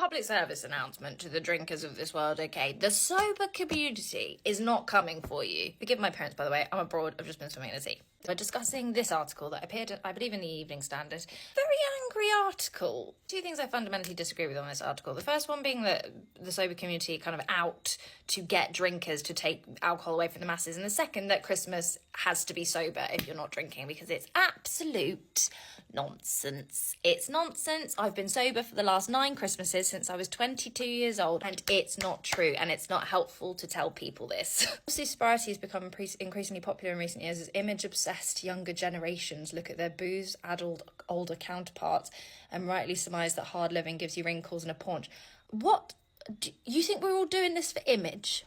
public service announcement to the drinkers of this world, okay? The sober community is not coming for you. Forgive my parents, by the way. I'm abroad. I've just been swimming in the sea. We're discussing this article that appeared, I believe, in the Evening Standard. Very angry article. Two things I fundamentally disagree with on this article. The first one being that the sober community kind of out to get drinkers to take alcohol away from the masses. And the second, that Christmas has to be sober if you're not drinking, because it's absolute nonsense. It's nonsense. I've been sober for the last 9 Christmases since I was 22 years old, and it's not true, and it's not helpful to tell people this. Obviously, sobriety has become increasingly popular in recent years as image-obsessed younger generations look at their booze-addled older counterparts and rightly surmise that hard living gives you wrinkles and a paunch. What? Do you think we're all doing this for image?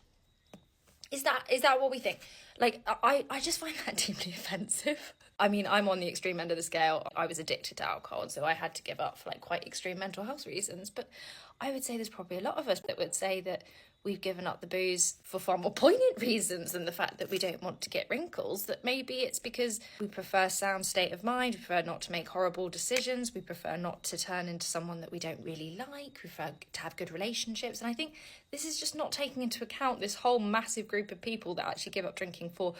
Is that what we think? Like, I just find that deeply offensive. I mean, I'm on the extreme end of the scale. I was addicted to alcohol, so I had to give up for like quite extreme mental health reasons. But I would say there's probably a lot of us that would say that we've given up the booze for far more poignant reasons than the fact that we don't want to get wrinkles. That maybe it's because we prefer sound state of mind, we prefer not to make horrible decisions, we prefer not to turn into someone that we don't really like, we prefer to have good relationships. And I think this is just not taking into account this whole massive group of people that actually give up drinking for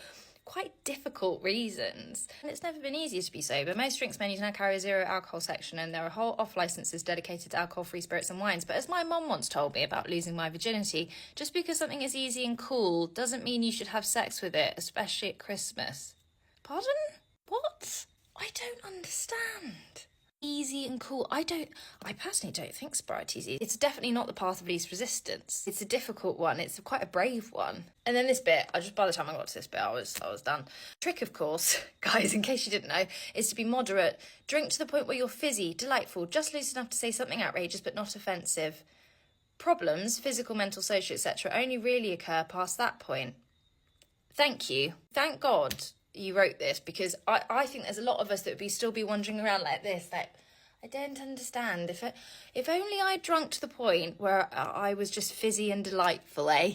quite difficult reasons. And it's never been easier to be sober. Most drinks menus now carry a zero alcohol section, and there are whole off licenses dedicated to alcohol-free spirits and wines. But as my mum once told me about losing my virginity, just because something is easy and cool doesn't mean you should have sex with it, especially at Christmas. Pardon? What? I don't understand. Easy and cool. I personally don't think sobriety is easy. It's definitely not the path of least resistance. It's a difficult one. It's quite a brave one. And then this bit, by the time I got to this bit, I was done. Trick, of course, guys, in case you didn't know, is to be moderate. Drink to the point where you're fizzy, delightful, just loose enough to say something outrageous but not offensive. Problems, physical, mental, social, etc., only really occur past that point. Thank you. Thank God you wrote this, because I think there's a lot of us that would still be wandering around like this, like, I don't understand. If only I drunk to the point where I was just fizzy and delightful, eh?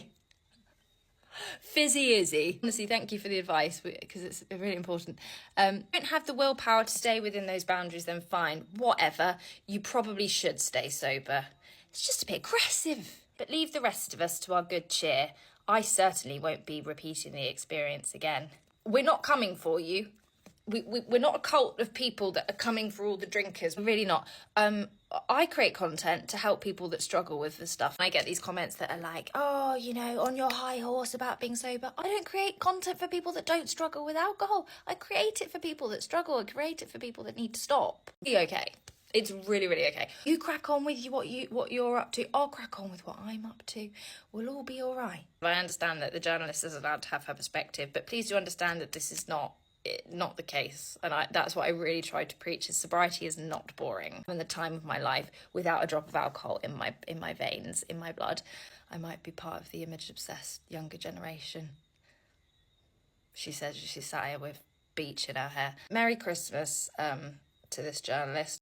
Fizzy Izzy. Honestly, thank you for the advice, because it's really important. Don't have the willpower to stay within those boundaries, then fine. Whatever. You probably should stay sober. It's just a bit aggressive. But leave the rest of us to our good cheer. I certainly won't be repeating the experience again. We're not coming for you. We're not a cult of people that are coming for all the drinkers. We're really not. I create content to help people that struggle with this stuff. I get these comments that are like, oh, you know, on your high horse about being sober. I don't create content for people that don't struggle with alcohol. I create it for people that struggle. I create it for people that need to stop. Be okay. It's really, really okay. You crack on with what you're up to. I'll crack on with what I'm up to. We'll all be all right. I understand that the journalist is allowed to have her perspective, but please do understand that this is not the case. And that's what I really tried to preach, is sobriety is not boring. In the time of my life, without a drop of alcohol in my veins, in my blood, I might be part of the image-obsessed younger generation. She says she sat here with beach in her hair. Merry Christmas to this journalist.